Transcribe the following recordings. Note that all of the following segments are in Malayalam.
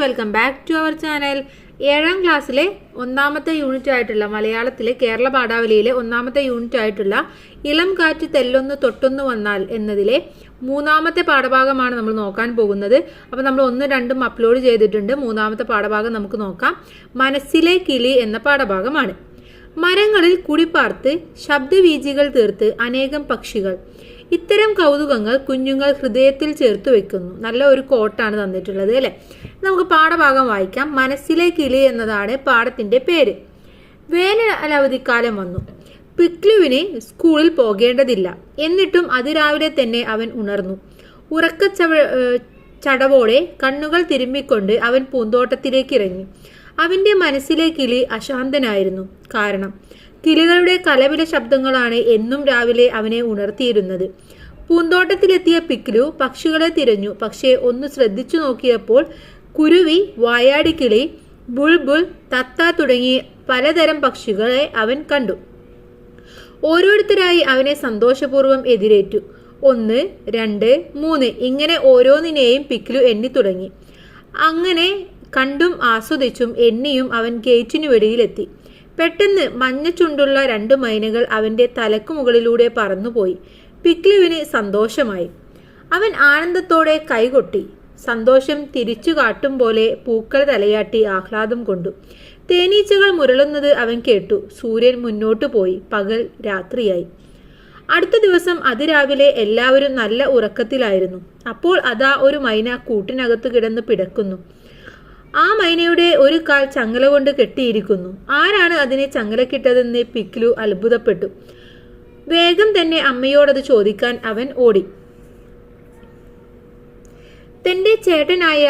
Welcome back to our channel. 7ാം ക്ലാസ്സിലെ ഒന്നാമത്തെ യൂണിറ്റ് ആയിട്ടുള്ള മലയാളത്തിലെ കേരള പാഠാവലിയിലെ ഒന്നാമത്തെ യൂണിറ്റ് ആയിട്ടുള്ള ഇളം കാറ്റ് തെല്ലൊന്ന് തൊട്ടൊന്ന് വന്നാൽ എന്നതിലെ 3ാമത്തെ പാഠഭാഗമാണ് നമ്മൾ നോക്കാൻ പോകുന്നത്. അപ്പോൾ നമ്മൾ 1, 2 അപ്ലോഡ് ചെയ്തിട്ടുണ്ട്. 3ാമത്തെ പാഠഭാഗം നമുക്ക് നോക്കാം. മനസ്സിലെ കിളി എന്ന പാഠഭാഗമാണ്. മരങ്ങളിൽ കുടിപ്പാർത്ത് ശബ്ദവീചികൾ തീർത്ത് അനേകം പക്ഷികൾ. ഇത്തരം കൗതുകങ്ങൾ കുഞ്ഞുങ്ങൾ ഹൃദയത്തിൽ ചേർത്ത് വെക്കുന്നു. നല്ല ഒരു കോട്ടാണ് തന്നിട്ടുള്ളത് അല്ലെ. നമുക്ക് പാഠഭാഗം വായിക്കാം. മനസ്സിലെ കിളി എന്നതാണ് പാഠത്തിന്റെ പേര്. വേനൽ അവധിക്കാലം വന്നു. പിക്ലുവിന് സ്കൂളിൽ പോകേണ്ടതില്ല. എന്നിട്ടും അതിരാവിലെ തന്നെ അവൻ ഉണർന്നു. ചടവോടെ കണ്ണുകൾ തിരുമ്മിക്കൊണ്ട് അവൻ പൂന്തോട്ടത്തിലേക്ക് ഇറങ്ങി. അവന്റെ മനസ്സിലെ കിളി അശാന്തനായിരുന്നു. കാരണം കിളികളുടെ കലപില ശബ്ദങ്ങളാണ് എന്നും രാവിലെ അവനെ ഉണർത്തിയിരുന്നത്. പൂന്തോട്ടത്തിലെത്തിയ പിക്ലു പക്ഷികളെ തിരഞ്ഞു. പക്ഷേ ഒന്ന് ശ്രദ്ധിച്ചു നോക്കിയപ്പോൾ കുരുവി, വായാടിക്കിളി, ബുൾബുൾ, തത്ത തുടങ്ങി പലതരം പക്ഷികളെ അവൻ കണ്ടു. ഓരോരുത്തരായി അവനെ സന്തോഷപൂർവ്വം എതിരേറ്റു. 1, 2, 3 ഇങ്ങനെ ഓരോന്നിനെയും പിക്ലു എണ്ണി തുടങ്ങി. അങ്ങനെ കണ്ടും ആസ്വദിച്ചും എണ്ണിയും അവൻ ഗേറ്റിനു വെളിയിലെത്തി. പെട്ടെന്ന് മഞ്ഞ ചുണ്ടുള്ള 2 മൈനകൾ അവന്റെ തലക്കു മുകളിലൂടെ പറന്നുപോയി. പിക്ലുവിന് സന്തോഷമായി. അവൻ ആനന്ദത്തോടെ കൈകൊട്ടി. സന്തോഷം തിരിച്ചു കാട്ടും പോലെ പൂക്കൾ തലയാട്ടി ആഹ്ലാദം കൊണ്ടു. തേനീച്ചകൾ മുരളുന്നത് അവൻ കേട്ടു. സൂര്യൻ മുന്നോട്ടു പോയി. പകൽ രാത്രിയായി. അടുത്ത ദിവസം അതിരാവിലെ എല്ലാവരും നല്ല ഉറക്കത്തിലായിരുന്നു. അപ്പോൾ അതാ ഒരു മൈന കൂട്ടിനകത്ത് കിടന്ന് പിടക്കുന്നു. ആ മൈനയുടെ ഒരു കാൽ ചങ്ങല കൊണ്ട് കെട്ടിയിരിക്കുന്നു. ആരാണ് അതിനെ ചങ്ങലക്കിട്ടതെന്ന് പിക്ലു അത്ഭുതപ്പെട്ടു. വേഗം തന്നെ അമ്മയോടത് ചോദിക്കാൻ അവൻ ഓടി. തന്റെ ചേട്ടനായ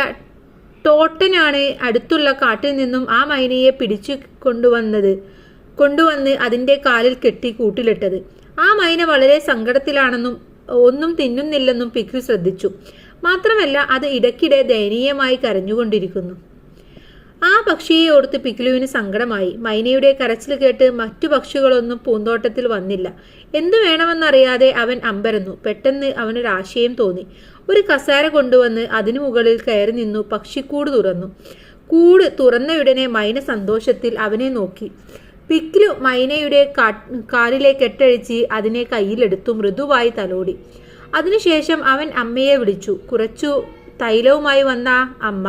ടോട്ടനാണ് അടുത്തുള്ള കാട്ടിൽ നിന്നും ആ മൈനയെ പിടിച്ചു കൊണ്ടുവന്ന് അതിന്റെ കാലിൽ കെട്ടി കൂട്ടിലിട്ടത്. ആ മൈന വളരെ സങ്കടത്തിലാണെന്നും ഒന്നും തിന്നുന്നില്ലെന്നും പിക്ലു ശ്രദ്ധിച്ചു. മാത്രമല്ല അത് ഇടയ്ക്കിടെ ദയനീയമായി കരഞ്ഞുകൊണ്ടിരിക്കുന്നു. ആ പക്ഷിയെ ഓർത്ത് പിക്ലുവിന് സങ്കടമായി. മൈനയുടെ കരച്ചിൽ കേട്ട് മറ്റു പക്ഷികളൊന്നും പൂന്തോട്ടത്തിൽ വന്നില്ല. എന്തു വേണമെന്നറിയാതെ അവൻ അമ്പരന്നു. പെട്ടെന്ന് അവനൊരാശയം തോന്നി. ഒരു കസേര കൊണ്ടുവന്ന് അതിനു മുകളിൽ കയറി നിന്നു. പക്ഷിക്കൂട് തുറന്നു. കൂട് തുറന്നയുടനെ മൈന സന്തോഷത്തിൽ അവനെ നോക്കി. പിക്ലു മൈനയുടെ കാലിലെ കെട്ടഴിച്ച് അതിനെ കയ്യിലെടുത്തു മൃദുവായി തലോടി. അതിനുശേഷം അവൻ അമ്മയെ വിളിച്ചു. കുറച്ചു തൈലവുമായി വന്ന അമ്മ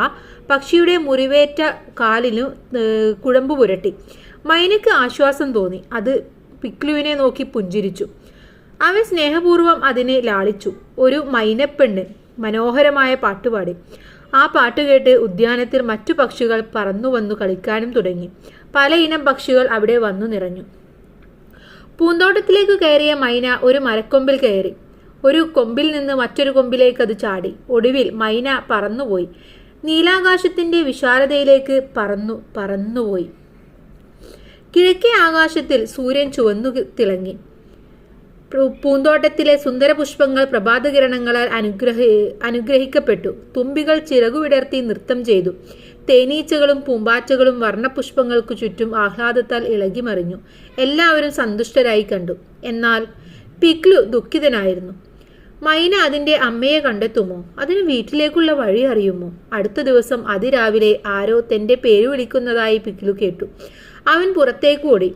പക്ഷിയുടെ മുറിവേറ്റ കാലിനു കുഴമ്പ് പുരട്ടി. മൈനയ്ക്ക് ആശ്വാസം തോന്നി. അത് പിക്ലുവിനെ നോക്കി പുഞ്ചിരിച്ചു. അവൻ സ്നേഹപൂർവ്വം അതിനെ ലാളിച്ചു. ഒരു മൈനപ്പെണ്ണ് മനോഹരമായ പാട്ടുപാടി. ആ പാട്ട് കേട്ട് ഉദ്യാനത്തിൽ മറ്റു പക്ഷികൾ പറന്നു വന്നു കളിക്കാനും തുടങ്ങി. പലയിനം പക്ഷികൾ അവിടെ വന്നു നിറഞ്ഞു. പൂന്തോട്ടത്തിലേക്ക് കയറിയ മൈന ഒരു മരക്കൊമ്പിൽ കയറി. ഒരു കൊമ്പിൽ നിന്ന് മറ്റൊരു കൊമ്പിലേക്ക് അത് ചാടി. ഒടുവിൽ മൈന പറന്നുപോയി. നീലാകാശത്തിന്റെ വിശാലതയിലേക്ക് പറന്നുപോയി. കിഴക്കേ ആകാശത്തിൽ സൂര്യൻ ചുവന്നു തിളങ്ങി. പൂന്തോട്ടത്തിലെ സുന്ദര പുഷ്പങ്ങൾ പ്രഭാതകിരണങ്ങളാൽ അനുഗ്രഹിക്കപ്പെട്ടു. തുമ്പികൾ ചിറകുവിടർത്തി നൃത്തം ചെയ്തു. തേനീച്ചകളും പൂമ്പാറ്റകളും വർണ്ണപുഷ്പങ്ങൾക്കു ചുറ്റും ആഹ്ലാദത്താൽ ഇളകിമറിഞ്ഞു. എല്ലാവരും സന്തുഷ്ടരായി കണ്ടു. എന്നാൽ പിക്ലു ദുഃഖിതനായിരുന്നു. മൈന അതിന്റെ അമ്മയെ കണ്ടെത്തുമോ? അതിന് വീട്ടിലേക്കുള്ള വഴി അറിയുമോ? അടുത്ത ദിവസം അതിരാവിലെ ആരോ തന്റെ പേര് വിളിക്കുന്നതായി പിക്ലു കേട്ടു. അവൻ പുറത്തേക്ക് ഓടി.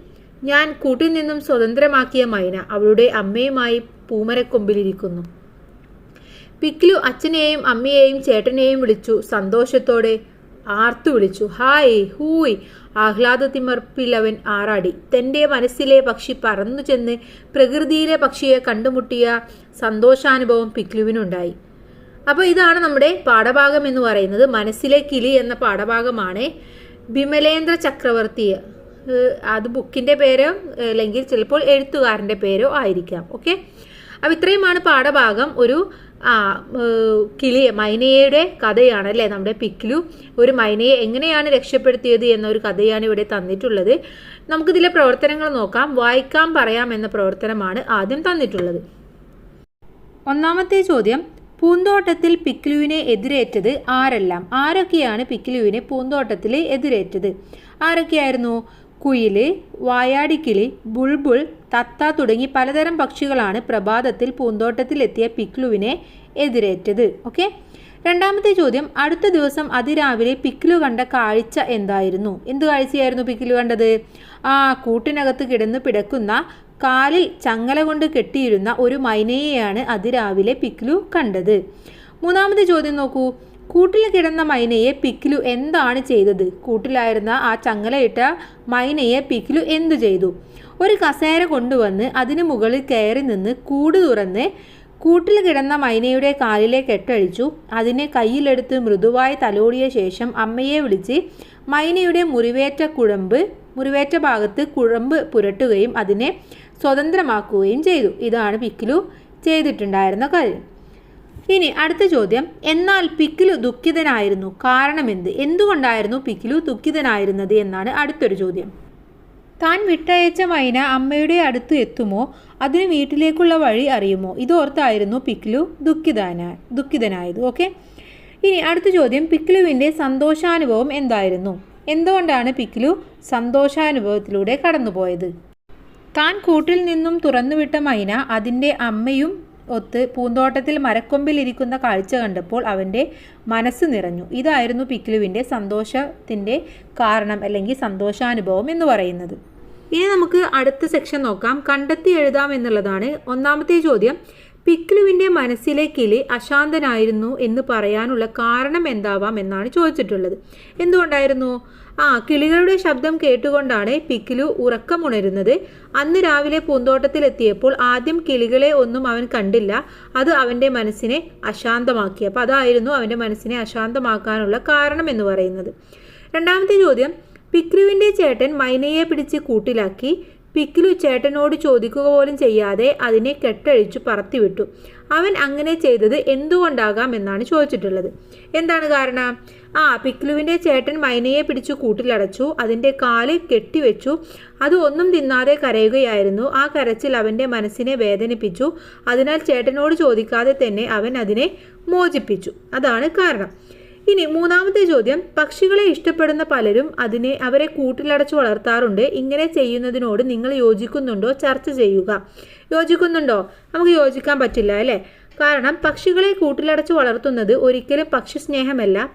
ഞാൻ കൂട്ടിൽ നിന്നും സ്വതന്ത്രമാക്കിയ മൈന അവളുടെ അമ്മയുമായി പൂമരക്കൊമ്പിലിരിക്കുന്നു. പിക്ലു അച്ഛനെയും അമ്മയെയും ചേട്ടനെയും വിളിച്ചു. സന്തോഷത്തോടെ ആർത്തു വിളിച്ചു. ഹായ് ഹൂയ്. ആഹ്ലാദത്തിമർപ്പിലവൻ ആറാടി. തന്റെ മനസ്സിലെ പക്ഷി പറന്നു ചെന്ന് പ്രകൃതിയിലെ പക്ഷിയെ കണ്ടുമുട്ടിയ സന്തോഷാനുഭവം പിക്ലുവിനുണ്ടായി. അപ്പോൾ ഇതാണ് നമ്മുടെ പാഠഭാഗം എന്ന് പറയുന്നത്. മനസ്സിലെ കിളി എന്ന പാഠഭാഗമാണ്. ബിമലേന്ദ്ര ചക്രവർത്തി, അത് ബുക്കിന്റെ പേരോ അല്ലെങ്കിൽ ചിലപ്പോൾ എഴുത്തുകാരന്റെ പേരോ ആയിരിക്കാം. ഓക്കെ, അപ്പോൾ ഇത്രയുമാണ് പാഠഭാഗം. ഒരു മൈനയുടെ കഥയാണ് അല്ലേ. നമ്മുടെ പിക്ലു ഒരു മൈനയെ എങ്ങനെയാണ് രക്ഷപ്പെടുത്തിയത് എന്നൊരു കഥയാണ് ഇവിടെ തന്നിട്ടുള്ളത്. നമുക്കിതിലെ പ്രവർത്തനങ്ങൾ നോക്കാം. വായിക്കാം പറയാം എന്ന പ്രവർത്തനമാണ് ആദ്യം തന്നിട്ടുള്ളത്. ഒന്നാമത്തെ ചോദ്യം, പൂന്തോട്ടത്തിൽ പിക്ലുവിനെ എതിരേറ്റത് ആരെല്ലാം? ആരൊക്കെയാണ് പിക്ലുവിനെ പൂന്തോട്ടത്തിൽ എതിരേറ്റത്? ആരൊക്കെയായിരുന്നു? കുയില്, വായാടിക്കിളി, ബുൾബുൾ, തത്ത തുടങ്ങി പലതരം പക്ഷികളാണ് പ്രഭാതത്തിൽ പൂന്തോട്ടത്തിലെത്തിയ പിക്ലുവിനെ എതിരേറ്റത്. ഓക്കെ, രണ്ടാമത്തെ ചോദ്യം, അടുത്ത ദിവസം അതിരാവിലെ പിക്കിലു കണ്ട കാഴ്ച എന്തായിരുന്നു? എന്ത് കാഴ്ചയായിരുന്നു പിക്കിലു കണ്ടത്? കൂട്ടിനകത്ത് കിടന്ന് പിടക്കുന്ന, കാലിൽ ചങ്ങല കൊണ്ട് കെട്ടിയിരുന്ന ഒരു മൈനയെയാണ് അതിരാവിലെ പിക്കിലു കണ്ടത്. മൂന്നാമത്തെ ചോദ്യം നോക്കൂ, കൂട്ടിൽ കിടന്ന മൈനയെ പിക്കിലു എന്താണ് ചെയ്തത്? കൂട്ടിലായിരുന്ന ആ ചങ്ങലയിട്ട മൈനയെ പിക്കിലു എന്തു ചെയ്തു? ഒരു കസേര കൊണ്ടുവന്ന് അതിന് മുകളിൽ കയറി നിന്ന് കൂട് തുറന്ന് കൂട്ടിൽ കിടന്ന മൈനയുടെ കാലിലെ കെട്ടഴിച്ചു. അതിനെ കയ്യിലെടുത്ത് മൃദുവായി തലോടിയ ശേഷം അമ്മയെ വിളിച്ച് മൈനയുടെ മുറിവേറ്റ ഭാഗത്ത് കുഴമ്പ് പുരട്ടുകയും അതിനെ സ്വതന്ത്രമാക്കുകയും ചെയ്തു. ഇതാണ് പിക്കിലു ചെയ്തിട്ടുണ്ടായിരുന്ന കാര്യം. ഇനി അടുത്ത ചോദ്യം, എന്നാൽ പിക്കിലു ദുഃഖിതനായിരുന്നു, കാരണമെന്ത്? എന്തുകൊണ്ടായിരുന്നു പിക്കിലു ദുഃഖിതനായിരുന്നത് എന്നാണ് അടുത്തൊരു ചോദ്യം. താൻ വിട്ടയച്ച മൈന അമ്മയുടെ അടുത്ത് എത്തുമോ, അതിന് വീട്ടിലേക്കുള്ള വഴി അറിയുമോ? ഇതോർത്തായിരുന്നു പിക്കിലു ദുഃഖിതനായത്. ഓക്കെ. ഇനി അടുത്ത ചോദ്യം, പിക്കിലുവിൻ്റെ സന്തോഷാനുഭവം എന്തായിരുന്നു? എന്തുകൊണ്ടാണ് പിക്കിലു സന്തോഷാനുഭവത്തിലൂടെ കടന്നുപോയത്? താൻ കൂട്ടിൽ നിന്നും തുറന്നുവിട്ട മൈന അതിൻ്റെ അമ്മയും ഒത്ത് പൂന്തോട്ടത്തിൽ മരക്കൊമ്പിൽ ഇരിക്കുന്ന കാഴ്ച കണ്ടപ്പോൾ അവൻ്റെ മനസ്സ് നിറഞ്ഞു. ഇതായിരുന്നു പിക്കിലുവിൻ്റെ സന്തോഷത്തിൻ്റെ കാരണം അല്ലെങ്കിൽ സന്തോഷാനുഭവം എന്ന് പറയുന്നത്. ഇനി നമുക്ക് അടുത്ത സെക്ഷൻ നോക്കാം. കണ്ടെത്തി എഴുതാം എന്നുള്ളതാണ്. ഒന്നാമത്തെ ചോദ്യം, പിക്കിലുവിൻ്റെ മനസ്സിലെ കിളി അശാന്തനായിരുന്നു എന്ന് പറയാനുള്ള കാരണം എന്താവാം എന്നാണ് ചോദിച്ചിട്ടുള്ളത്. എന്തുകൊണ്ടായിരുന്നു? കിളികളുടെ ശബ്ദം കേട്ടുകൊണ്ടാണ് പിക്കിലു ഉറക്കമുണരുന്നത്. അന്ന് രാവിലെ പൂന്തോട്ടത്തിലെത്തിയപ്പോൾ ആദ്യം കിളികളെ ഒന്നും അവൻ കണ്ടില്ല. അത് അവൻ്റെ മനസ്സിനെ അശാന്തമാക്കി. അപ്പോൾ അതായിരുന്നു അവൻ്റെ മനസ്സിനെ അശാന്തമാക്കാനുള്ള കാരണം എന്ന് പറയുന്നത്. രണ്ടാമത്തെ ചോദ്യം, പിക്കിലുവിൻ്റെ ചേട്ടൻ മൈനയെ പിടിച്ച് കൂട്ടിലാക്കി. പിക്കിലു ചേട്ടനോട് ചോദിക്കുക പോലും ചെയ്യാതെ അതിനെ കെട്ടഴിച്ചു പറത്തിവിട്ടു. അവൻ അങ്ങനെ ചെയ്തത് എന്തുകൊണ്ടാകാം എന്നാണ് ചോദിച്ചിട്ടുള്ളത്. എന്താണ് കാരണം? പിക്കിലുവിൻ്റെ ചേട്ടൻ മൈനയെ പിടിച്ചു കൂട്ടിലടച്ചു. അതിൻ്റെ കാല് കെട്ടിവെച്ചു. അത് ഒന്നും തിന്നാതെ കരയുകയായിരുന്നു. ആ കരച്ചിൽ അവൻ്റെ മനസ്സിനെ വേദനിപ്പിച്ചു. അതിനാൽ ചേട്ടനോട് ചോദിക്കാതെ തന്നെ അവൻ അതിനെ മോചിപ്പിച്ചു. അതാണ് കാരണം. ഇനി മൂന്നാമത്തെ ചോദ്യം, പക്ഷികളെ ഇഷ്ടപ്പെടുന്ന പലരും അവരെ കൂട്ടിലടച്ചു വളർത്താറുണ്ട്. ഇങ്ങനെ ചെയ്യുന്നതിനോട് നിങ്ങൾ യോജിക്കുന്നുണ്ടോ? ചർച്ച ചെയ്യുക. യോജിക്കുന്നുണ്ടോ? നമുക്ക് യോജിക്കാൻ പറ്റില്ല അല്ലേ? കാരണം പക്ഷികളെ കൂട്ടിലടച്ചു വളർത്തുന്നത് ഒരിക്കലും പക്ഷി സ്നേഹമല്ല.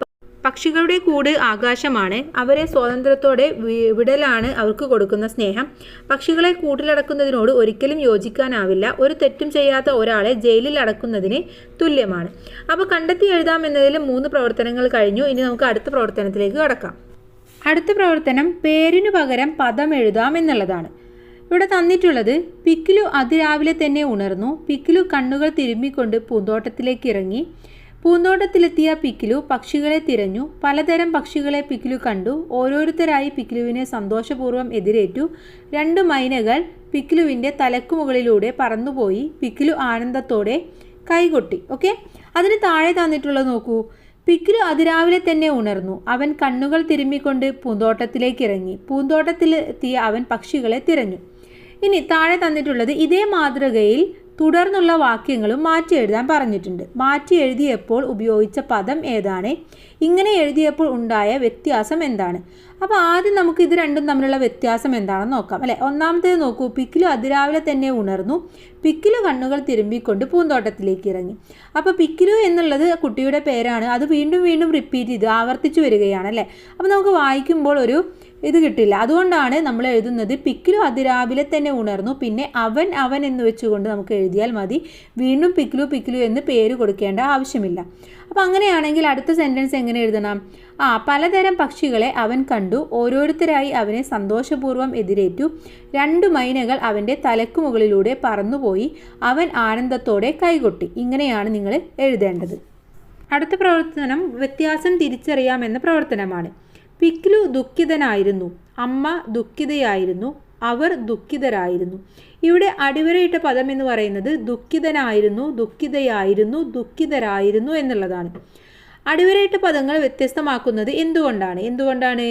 പക്ഷികളുടെ കൂട് ആകാശമാണ്. അവരെ സ്വാതന്ത്ര്യത്തോടെ വിടലാണ് അവർക്ക് കൊടുക്കുന്ന സ്നേഹം. പക്ഷികളെ കൂട്ടിലടക്കുന്നതിനോട് ഒരിക്കലും യോജിക്കാനാവില്ല. ഒരു തെറ്റും ചെയ്യാത്ത ഒരാളെ ജയിലിൽ അടക്കുന്നതിന് തുല്യമാണ്. അപ്പോൾ കണ്ടെത്തി എഴുതാം എന്നതിൽ 3 പ്രവർത്തനങ്ങൾ കഴിഞ്ഞു. ഇനി നമുക്ക് അടുത്ത പ്രവർത്തനത്തിലേക്ക് കടക്കാം. അടുത്ത പ്രവർത്തനം പേരിനു പകരം പദം എഴുതാം എന്നുള്ളതാണ്. ഇവിടെ തന്നിട്ടുള്ളത്, പിക്കിലു അതിരാവിലെ തന്നെ ഉണർന്നു. പിക്കിലു കണ്ണുകൾ തിരുമ്മിക്കൊണ്ട് പൂന്തോട്ടത്തിലേക്ക് ഇറങ്ങി. പൂന്തോട്ടത്തിലെത്തിയ പിക്കിലു പക്ഷികളെ തിരഞ്ഞു. പലതരം പക്ഷികളെ പിക്കിലു കണ്ടു. ഓരോരുത്തരായി പിക്കിലുവിനെ സന്തോഷപൂർവ്വം എതിരേറ്റു. 2 മൈനകൾ പിക്കിലുവിൻ്റെ തലക്കുമുകളിലൂടെ പറന്നുപോയി. പിക്കിലു ആനന്ദത്തോടെ കൈകൊട്ടി. ഓക്കെ. അതിന് താഴെ തന്നിട്ടുള്ളത് നോക്കൂ. പിക്കിലു അതിരാവിലെ തന്നെ ഉണർന്നു. അവൻ കണ്ണുകൾ തിരുമ്മിക്കൊണ്ട് പൂന്തോട്ടത്തിലേക്ക് ഇറങ്ങി. പൂന്തോട്ടത്തിലെത്തിയ അവൻ പക്ഷികളെ തിരഞ്ഞു. ഇനി താഴെ തന്നിട്ടുള്ളത്, ഇതേ മാതൃകയിൽ തുടർന്നുള്ള വാക്യങ്ങളും മാറ്റി എഴുതാൻ പറഞ്ഞിട്ടുണ്ട്. മാറ്റി എഴുതിയപ്പോൾ ഉപയോഗിച്ച പദം ഏതാണ്? ഇങ്ങനെ എഴുതിയപ്പോൾ ഉണ്ടായ വ്യത്യാസം എന്താണ്? അപ്പോൾ ആദ്യം നമുക്ക് ഇത് രണ്ടും തമ്മിലുള്ള വ്യത്യാസം എന്താണെന്ന് നോക്കാം അല്ലേ. ഒന്നാമത്തേത് നോക്കൂ. പിക്കിലു അതിരാവിലെ തന്നെ ഉണർന്നു. പിക്കിലു കണ്ണുകൾ തിരുമ്മിക്കൊണ്ട് പൂന്തോട്ടത്തിലേക്ക് ഇറങ്ങി. അപ്പോൾ പിക്കിലു എന്നുള്ളത് കുട്ടിയുടെ പേരാണ്. അത് വീണ്ടും വീണ്ടും റിപ്പീറ്റ് ചെയ്ത് ആവർത്തിച്ചു വരികയാണ് അല്ലേ. അപ്പോൾ നമുക്ക് വായിക്കുമ്പോൾ ഒരു ഇത് കിട്ടില്ല. അതുകൊണ്ടാണ് നമ്മൾ എഴുതുന്നത് പിക്കിലു അതിരാവിലെ തന്നെ ഉണർന്നു, പിന്നെ അവൻ എന്ന് വെച്ചുകൊണ്ട് നമുക്ക് എഴുതിയാൽ മതി. വീണ്ടും പിക്കിലു എന്ന് പേര് കൊടുക്കേണ്ട ആവശ്യമില്ല. അപ്പോൾ അങ്ങനെയാണെങ്കിൽ അടുത്ത സെൻറ്റൻസ് എങ്ങനെ എഴുതണം? പലതരം പക്ഷികളെ അവൻ കണ്ടു. ഓരോരുത്തരായി അവനെ സന്തോഷപൂർവ്വം എതിരേറ്റു. 2 മൈനകൾ അവൻ്റെ തലക്കു മുകളിലൂടെ പറന്നുപോയി. അവൻ ആനന്ദത്തോടെ കൈകൊട്ടി. ഇങ്ങനെയാണ് നിങ്ങൾ എഴുതേണ്ടത്. അടുത്ത പ്രവർത്തനം വ്യത്യാസം തിരിച്ചറിയാമെന്ന പ്രവർത്തനമാണ്. പിക്കിലു ദുഃഖിതനായിരുന്നു. അമ്മ ദുഃഖിതയായിരുന്നു. അവർ ദുഃഖിതരായിരുന്നു. ഇവിടെ അടിവരയിട്ട പദം എന്ന് പറയുന്നത് ദുഃഖിതനായിരുന്നു, ദുഃഖിതയായിരുന്നു, ദുഃഖിതരായിരുന്നു എന്നുള്ളതാണ്. അടിവരയിട്ട പദങ്ങൾ വ്യത്യസ്തമാക്കുന്നത് എന്തുകൊണ്ടാണ്?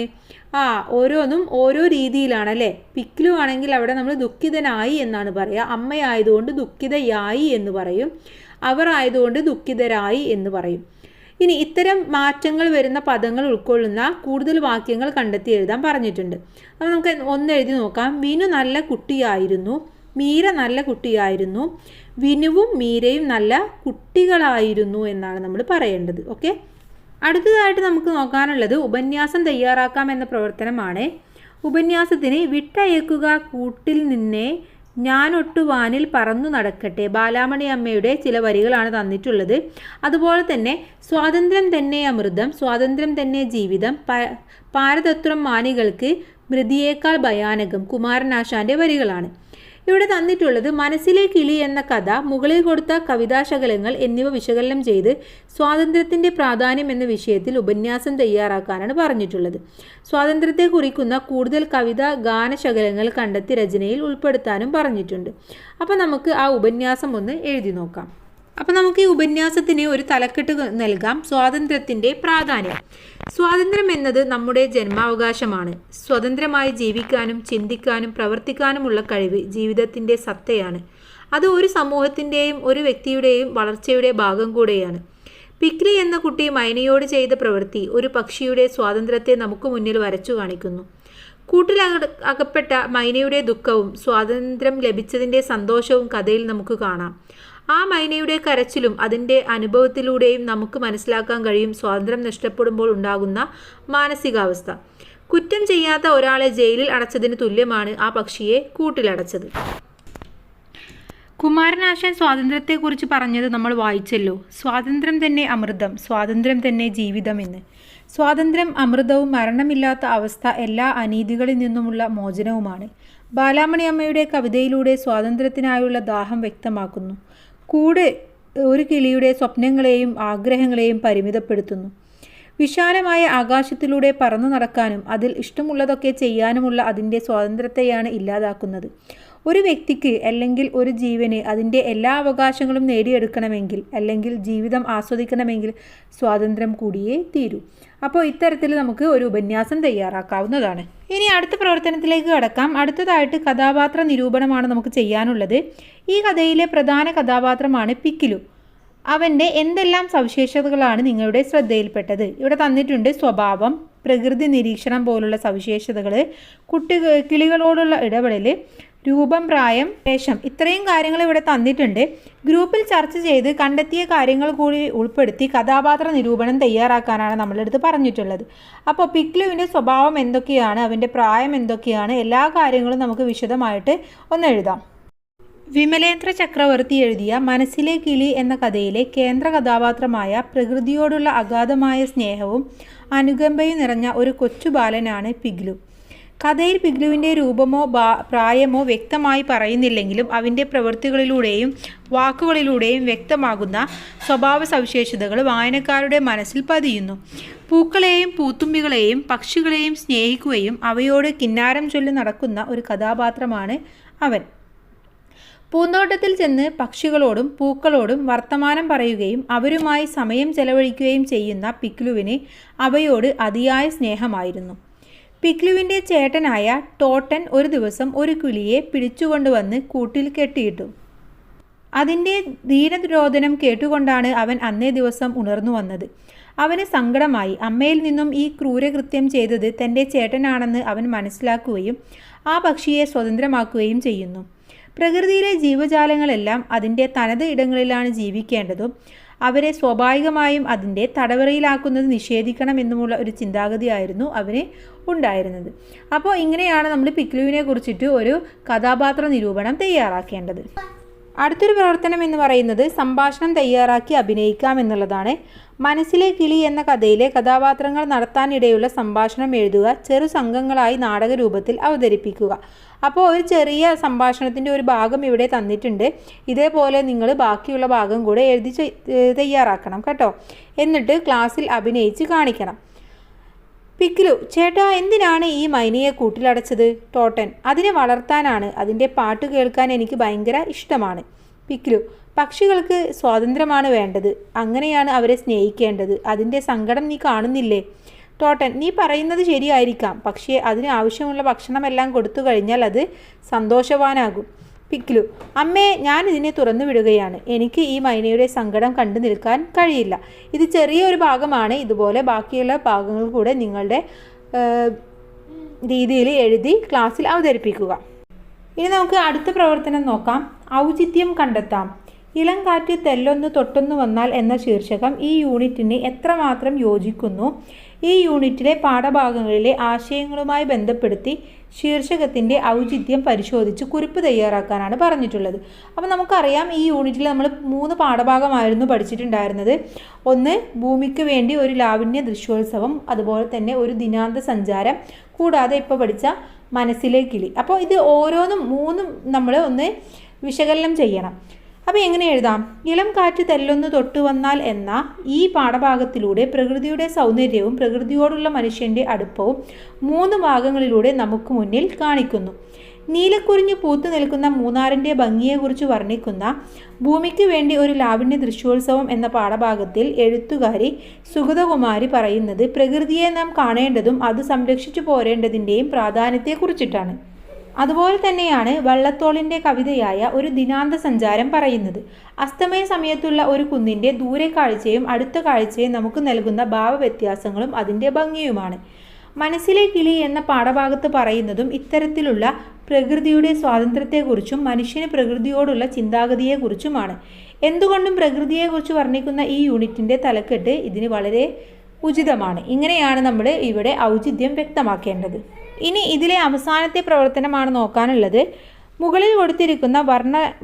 ഓരോന്നും ഓരോ രീതിയിലാണ് അല്ലേ. പിക്കിലു ആണെങ്കിൽ അവിടെ നമ്മൾ ദുഃഖിതനായി എന്നാണ് പറയുക. അമ്മയായതുകൊണ്ട് ദുഃഖിതയായി എന്ന് പറയും. അവർ ആയതുകൊണ്ട് ദുഃഖിതരായി എന്ന് പറയും. ഇനി ഇത്തരം മാറ്റങ്ങൾ വരുന്ന പദങ്ങൾ ഉൾക്കൊള്ളുന്ന കൂടുതൽ വാക്യങ്ങൾ കണ്ടെത്തി എഴുതാൻ പറഞ്ഞിട്ടുണ്ട്. അപ്പോൾ നമുക്ക് ഒന്ന് എഴുതി നോക്കാം. വിനു നല്ല കുട്ടിയായിരുന്നു. മീര നല്ല കുട്ടിയായിരുന്നു, വിനുവും മീരയും നല്ല കുട്ടികളായിരുന്നു എന്നാണ് നമ്മൾ പറയേണ്ടത്. ഓക്കെ, അടുത്തതായിട്ട് നമുക്ക് നോക്കാനുള്ളത് ഉപന്യാസം തയ്യാറാക്കാം എന്ന പ്രവർത്തനമാണ്. ഉപന്യാസത്തിന് വിട്ടയക്കുക കൂട്ടിൽ നിന്നേ ഞാനൊട്ടുവാനിൽ പറന്നു നടക്കട്ടെ, ബാലാമണി അമ്മയുടെ ചില വരികളാണ് തന്നിട്ടുള്ളത്. അതുപോലെ തന്നെ സ്വാതന്ത്ര്യം തന്നെ അമൃതം, സ്വാതന്ത്ര്യം തന്നെ ജീവിതം, പാരതത്വം മാനികൾക്ക് മൃതിയേക്കാൾ ഭയാനകം, കുമാരനാശാൻ്റെ വരികളാണ്. ഇവിടെ തന്നിട്ടുള്ളത് മനസ്സിലെ കിളി എന്ന കഥ, മുകളിൽ കൊടുത്ത കവിതാശകലങ്ങൾ എന്നിവ വിശകലനം ചെയ്ത് സ്വാതന്ത്ര്യത്തിൻ്റെ പ്രാധാന്യം എന്ന വിഷയത്തിൽ ഉപന്യാസം തയ്യാറാക്കാനാണ് പറഞ്ഞിട്ടുള്ളത്. സ്വാതന്ത്ര്യത്തെ കുറിക്കുന്ന കൂടുതൽ കവിതാ ഗാനശകലങ്ങൾ കണ്ടെത്തി രചനയിൽ ഉൾപ്പെടുത്താനും പറഞ്ഞിട്ടുണ്ട്. അപ്പോൾ നമുക്ക് ആ ഉപന്യാസം ഒന്ന് എഴുതി നോക്കാം. അപ്പോൾ നമുക്ക് ഈ ഉപന്യാസത്തിന് ഒരു തലക്കെട്ട് നൽകാം: സ്വാതന്ത്ര്യത്തിൻ്റെ പ്രാധാന്യം. സ്വാതന്ത്ര്യം എന്നത് നമ്മുടെ ജന്മാവകാശമാണ്. സ്വതന്ത്രമായി ജീവിക്കാനും ചിന്തിക്കാനും പ്രവർത്തിക്കാനുമുള്ള കഴിവ് ജീവിതത്തിൻ്റെ സത്തയാണ്. അത് ഒരു സമൂഹത്തിൻ്റെയും ഒരു വ്യക്തിയുടെയും വളർച്ചയുടെ ഭാഗം കൂടെയാണ്. പിക്ലി എന്ന കുട്ടി മൈനയോട് ചെയ്ത പ്രവൃത്തി ഒരു പക്ഷിയുടെ സ്വാതന്ത്ര്യത്തെ നമുക്ക് മുന്നിൽ വരച്ചു കാണിക്കുന്നു. കൂട്ടിലകപ്പെട്ട മൈനയുടെ ദുഃഖവും സ്വാതന്ത്ര്യം ലഭിച്ചതിൻ്റെ സന്തോഷവും കഥയിൽ നമുക്ക് കാണാം. ആ മൈനയുടെ കരച്ചിലും അതിൻ്റെ അനുഭവത്തിലൂടെയും നമുക്ക് മനസ്സിലാക്കാൻ കഴിയും സ്വാതന്ത്ര്യം നഷ്ടപ്പെടുമ്പോൾ ഉണ്ടാകുന്ന മാനസികാവസ്ഥ. കുറ്റം ചെയ്യാത്ത ഒരാളെ ജയിലിൽ അടച്ചതിന് തുല്യമാണ് ആ പക്ഷിയെ കൂട്ടിലടച്ചത്. കുമാരനാശാൻ സ്വാതന്ത്ര്യത്തെക്കുറിച്ച് പറഞ്ഞത് നമ്മൾ വായിച്ചല്ലോ. സ്വാതന്ത്ര്യം തന്നെ അമൃതം, സ്വാതന്ത്ര്യം തന്നെ ജീവിതം എന്ന്. സ്വാതന്ത്ര്യം അമൃതവും മരണമില്ലാത്ത അവസ്ഥ എല്ലാ അനീതികളിൽ നിന്നുമുള്ള മോചനവുമാണ്. ബാലാമണി അമ്മയുടെ കവിതയിലൂടെ സ്വാതന്ത്ര്യത്തിനായുള്ള ദാഹം വ്യക്തമാക്കുന്നു. കൂടെ ഒരു കിളിയുടെ സ്വപ്നങ്ങളെയും ആഗ്രഹങ്ങളെയും പരിമിതപ്പെടുത്തുന്നു. വിശാലമായ ആകാശത്തിലൂടെ പറന്നു നടക്കാനും അതിൽ ഇഷ്ടമുള്ളതൊക്കെ ചെയ്യാനുമുള്ള അതിൻ്റെ സ്വാതന്ത്ര്യത്തെയാണ് ഇല്ലാതാക്കുന്നത്. ഒരു വ്യക്തിക്ക് അല്ലെങ്കിൽ ഒരു ജീവന് അതിൻ്റെ എല്ലാ അവകാശങ്ങളും നേടിയെടുക്കണമെങ്കിൽ അല്ലെങ്കിൽ ജീവിതം ആസ്വദിക്കണമെങ്കിൽ സ്വാതന്ത്ര്യം കൂടിയേ തീരൂ. അപ്പോൾ ഇത്തരത്തിൽ നമുക്ക് ഒരു ഉപന്യാസം തയ്യാറാക്കാവുന്നതാണ്. ഇനി അടുത്ത പ്രവർത്തനത്തിലേക്ക് കടക്കാം. അടുത്തതായിട്ട് കഥാപാത്ര നിരൂപണമാണ് നമുക്ക് ചെയ്യാനുള്ളത്. ഈ കഥയിലെ പ്രധാന കഥാപാത്രമാണ് പിക്കിലു. അവൻ്റെ എന്തെല്ലാം സവിശേഷതകളാണ് നിങ്ങളുടെ ശ്രദ്ധയിൽപ്പെട്ടത്? ഇവിടെ തന്നിട്ടുണ്ട്: സ്വഭാവം, പ്രകൃതി നിരീക്ഷണം പോലുള്ള സവിശേഷതകൾ, കിളികളോടുള്ള ഇടപെടൽ, രൂപം, പ്രായം, വേഷം, ഇത്രയും കാര്യങ്ങൾ ഇവിടെ തന്നിട്ടുണ്ട്. ഗ്രൂപ്പിൽ ചർച്ച ചെയ്ത് കണ്ടെത്തിയ കാര്യങ്ങൾ കൂടി ഉൾപ്പെടുത്തി കഥാപാത്ര നിരൂപണം തയ്യാറാക്കാനാണ് നമ്മളെടുത്ത് പറഞ്ഞിട്ടുള്ളത്. അപ്പോൾ പിക്ലുവിൻ്റെ സ്വഭാവം എന്തൊക്കെയാണ്, അവൻ്റെ പ്രായം എന്തൊക്കെയാണ്, എല്ലാ കാര്യങ്ങളും നമുക്ക് വിശദമായിട്ട് ഒന്ന് എഴുതാം. വിമലേന്ദ്ര ചക്രവർത്തി എഴുതിയ മനസ്സിലെ കിളി എന്ന കഥയിലെ കേന്ദ്ര കഥാപാത്രമായ പ്രകൃതിയോടുള്ള അഗാധമായ സ്നേഹവും അനുകമ്പയും നിറഞ്ഞ ഒരു കൊച്ചു ബാലനാണ് പിഗ്ലു. കഥയിൽ പിഗ്ലുവിൻ്റെ രൂപമോ പ്രായമോ വ്യക്തമായി പറയുന്നില്ലെങ്കിലും അവൻ്റെ പ്രവൃത്തികളിലൂടെയും വാക്കുകളിലൂടെയും വ്യക്തമാകുന്ന സ്വഭാവ സവിശേഷതകൾ വായനക്കാരുടെ മനസ്സിൽ പതിയുന്നു. പൂക്കളെയും പൂത്തുമ്പികളെയും പക്ഷികളെയും സ്നേഹിക്കുകയും അവയോട് കിന്നാരം ചൊല്ലി നടക്കുന്ന ഒരു കഥാപാത്രമാണ് അവൻ. പൂന്തോട്ടത്തിൽ ചെന്ന് പക്ഷികളോടും പൂക്കളോടും വർത്തമാനം പറയുകയും അവരുമായി സമയം ചെലവഴിക്കുകയും ചെയ്യുന്ന പിക്ലുവിന് അവയോട് അതിയായ സ്നേഹമായിരുന്നു. പിക്ലുവിൻ്റെ ചേട്ടനായ ടോട്ടൻ ഒരു ദിവസം ഒരു കിളിയെ പിടിച്ചുകൊണ്ടുവന്ന് കൂട്ടിൽ കെട്ടിയിട്ടു. അതിൻ്റെ ദീനരോദനം കേട്ടുകൊണ്ടാണ് അവൻ അന്നേ ദിവസം ഉണർന്നു വന്നത്. അവന് സങ്കടമായി. അമ്മയിൽ നിന്നും ഈ ക്രൂരകൃത്യം ചെയ്തത് തൻ്റെ ചേട്ടനാണെന്ന് അവൻ മനസ്സിലാക്കുകയും ആ പക്ഷിയെ സ്വതന്ത്രമാക്കുകയും ചെയ്യുന്നു. പ്രകൃതിയിലെ ജീവജാലങ്ങളെല്ലാം അതിൻ്റെ തനത് ഇടങ്ങളിലാണ് ജീവിക്കേണ്ടതും അവരെ സ്വാഭാവികമായും അതിൻ്റെ തടവറയിലാക്കുന്നത് നിഷേധിക്കണമെന്നുമുള്ള ഒരു ചിന്താഗതിയായിരുന്നു അവന് ഉണ്ടായിരുന്നത്. അപ്പോൾ ഇങ്ങനെയാണ് നമ്മൾ പിക്ലുവിനെ കുറിച്ചിട്ട് ഒരു കഥാപാത്ര നിരൂപണം തയ്യാറാക്കേണ്ടത്. അടുത്തൊരു പ്രവർത്തനം എന്ന് പറയുന്നത് സംഭാഷണം തയ്യാറാക്കി അഭിനയിക്കാം എന്നുള്ളതാണ്. മനസ്സിലെ കിളി എന്ന കഥയിലെ കഥാപാത്രങ്ങൾ നടത്താനിടയുള്ള സംഭാഷണം എഴുതുക, ചെറു സംഘങ്ങളായി നാടക രൂപത്തിൽ അവതരിപ്പിക്കുക. അപ്പോൾ ഒരു ചെറിയ സംഭാഷണത്തിൻ്റെ ഒരു ഭാഗം ഇവിടെ തന്നിട്ടുണ്ട്. ഇതേപോലെ നിങ്ങൾ ബാക്കിയുള്ള ഭാഗം കൂടെ എഴുതി തയ്യാറാക്കണം കേട്ടോ. എന്നിട്ട് ക്ലാസ്സിൽ അഭിനയിച്ച് കാണിക്കണം. പിക്ലു: ചേട്ടാ, എന്തിനാണ് ഈ മൈനയെ കൂട്ടിലടച്ചത്? ടോട്ടൻ: അതിനെ വളർത്താനാണ്. അതിൻ്റെ പാട്ട് കേൾക്കാൻ എനിക്ക് ഭയങ്കര ഇഷ്ടമാണ്. പിക്ലു: പക്ഷികൾക്ക് സ്വാതന്ത്ര്യമാണ് വേണ്ടത്. അങ്ങനെയാണ് അവരെ സ്നേഹിക്കേണ്ടത്. അതിൻ്റെ സങ്കടം നീ കാണുന്നില്ലേ? ടോട്ടൻ: നീ പറയുന്നത് ശരിയായിരിക്കാം, പക്ഷേ അതിന് ആവശ്യമുള്ള ഭക്ഷണമെല്ലാം കൊടുത്തു കഴിഞ്ഞാൽ അത് സന്തോഷവാനാകും. പിക്ലു: അമ്മേ, ഞാൻ ഇതിനെ തുറന്നു വിടുകയാണ്. എനിക്ക് ഈ മൈനയുടെ സങ്കടം കണ്ടു നിൽക്കാൻ കഴിയില്ല. ഇത് ചെറിയൊരു ഭാഗമാണ്. ഇതുപോലെ ബാക്കിയുള്ള ഭാഗങ്ങൾ കൂടെ നിങ്ങളുടെ രീതിയിൽ എഴുതി ക്ലാസ്സിൽ അവതരിപ്പിക്കുക. ഇനി നമുക്ക് അടുത്ത പ്രവർത്തനം നോക്കാം. ഔചിത്യം കണ്ടെത്താം. ഇളം കാറ്റ് തെല്ലൊന്ന് തൊട്ടൊന്നു വന്നാൽ എന്ന ശീർഷകം ഈ യൂണിറ്റിന് എത്രമാത്രം യോജിക്കുന്നു? ഈ യൂണിറ്റിലെ പാഠഭാഗങ്ങളിലെ ആശയങ്ങളുമായി ബന്ധപ്പെടുത്തി ശീർഷകത്തിൻ്റെ ഔചിത്യം പരിശോധിച്ച് കുറിപ്പ് തയ്യാറാക്കാനാണ് പറഞ്ഞിട്ടുള്ളത്. അപ്പോൾ നമുക്കറിയാം ഈ യൂണിറ്റിൽ നമ്മൾ 3 പാഠഭാഗമായിരുന്നു പഠിച്ചിട്ടുണ്ടായിരുന്നത്. ഒന്ന് ഭൂമിക്ക് വേണ്ടി ഒരു ലാവണ്യ ദൃശ്യോത്സവം, അതുപോലെ തന്നെ ഒരു ദിനാന്ത സഞ്ചാരം, കൂടാതെ ഇപ്പോൾ പഠിച്ച മനസ്സിലെ കിളി. അപ്പോൾ ഇത് ഓരോന്നും 3 നമ്മൾ ഒന്ന് വിശകലനം ചെയ്യണം. അപ്പോൾ എങ്ങനെ എഴുതാം? ഇളം കാറ്റ് തെല്ലൊന്ന് തൊട്ടു വന്നാൽ എന്ന ഈ പാഠഭാഗത്തിലൂടെ പ്രകൃതിയുടെ സൗന്ദര്യവും പ്രകൃതിയോടുള്ള മനുഷ്യൻ്റെ അടുപ്പവും 3 ഭാഗങ്ങളിലൂടെ നമുക്ക് മുന്നിൽ കാണിക്കുന്നു. നീലക്കുറിഞ്ഞ് പൂത്തു നിൽക്കുന്ന മൂന്നാറിൻ്റെ ഭംഗിയെക്കുറിച്ച് വർണ്ണിക്കുന്ന ഭൂമിക്ക് വേണ്ടി ഒരു ലാവണ്യ ദൃശ്യോത്സവം എന്ന പാഠഭാഗത്തിൽ എഴുത്തുകാരി സുഗതകുമാരി പറയുന്നത് പ്രകൃതിയെ നാം കാണേണ്ടതും അത് സംരക്ഷിച്ചു പോരേണ്ടതിൻ്റെയും പ്രാധാന്യത്തെക്കുറിച്ചിട്ടാണ്. അതുപോലെ തന്നെയാണ് വള്ളത്തോളിൻ്റെ കവിതയായ ഒരു ദിനാന്ത സഞ്ചാരം പറയുന്നത്. അസ്തമയ സമയത്തുള്ള ഒരു കുന്നിൻ്റെ ദൂരെ കാഴ്ചയും അടുത്ത കാഴ്ചയും നമുക്ക് നൽകുന്ന ഭാവവ്യത്യാസങ്ങളും അതിൻ്റെ ഭംഗിയുമാണ്. മനസ്സിലെ കിളി എന്ന പാഠഭാഗത്ത് പറയുന്നതും ഇത്തരത്തിലുള്ള പ്രകൃതിയുടെ സ്വാതന്ത്ര്യത്തെക്കുറിച്ചും മനുഷ്യന് പ്രകൃതിയോടുള്ള ചിന്താഗതിയെക്കുറിച്ചുമാണ്. എന്തുകൊണ്ടും പ്രകൃതിയെക്കുറിച്ച് വർണ്ണിക്കുന്ന ഈ യൂണിറ്റിൻ്റെ തലക്കെട്ട് ഇതിന് വളരെ ഉചിതമാണ്. ഇങ്ങനെയാണ് നമ്മൾ ഇവിടെ ഔചിത്യം വ്യക്തമാക്കേണ്ടത്. ഇനി ഇതിലെ അവസാനത്തെ പ്രവർത്തനമാണ് നോക്കാനുള്ളത്. മുകളിൽ കൊടുത്തിരിക്കുന്ന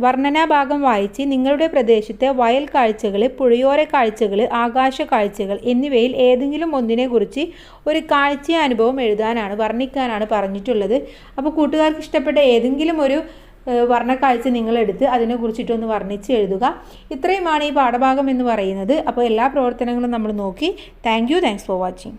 വർണ്ണനാ ഭാഗം വായിച്ച് നിങ്ങളുടെ പ്രദേശത്തെ വയൽ കാഴ്ചകൾ, പുഴയോര കാഴ്ചകൾ, ആകാശ കാഴ്ചകൾ എന്നിവയിൽ ഏതെങ്കിലും ഒന്നിനെക്കുറിച്ച് ഒരു കാഴ്ചയനുഭവം എഴുതാനാണ്, വർണ്ണിക്കാനാണ് പറഞ്ഞിട്ടുള്ളത്. അപ്പോൾ കൂട്ടുകാർക്ക് ഇഷ്ടപ്പെട്ട ഏതെങ്കിലും ഒരു വർണ്ണക്കാഴ്ച നിങ്ങളെടുത്ത് അതിനെക്കുറിച്ചിട്ടൊന്ന് വർണ്ണിച്ച് എഴുതുക. ഇത്രയുമാണ് ഈ പാഠഭാഗം എന്ന് പറയുന്നത്. അപ്പോൾ എല്ലാ പ്രവർത്തനങ്ങളും നമ്മൾ നോക്കി. Thanks for watching.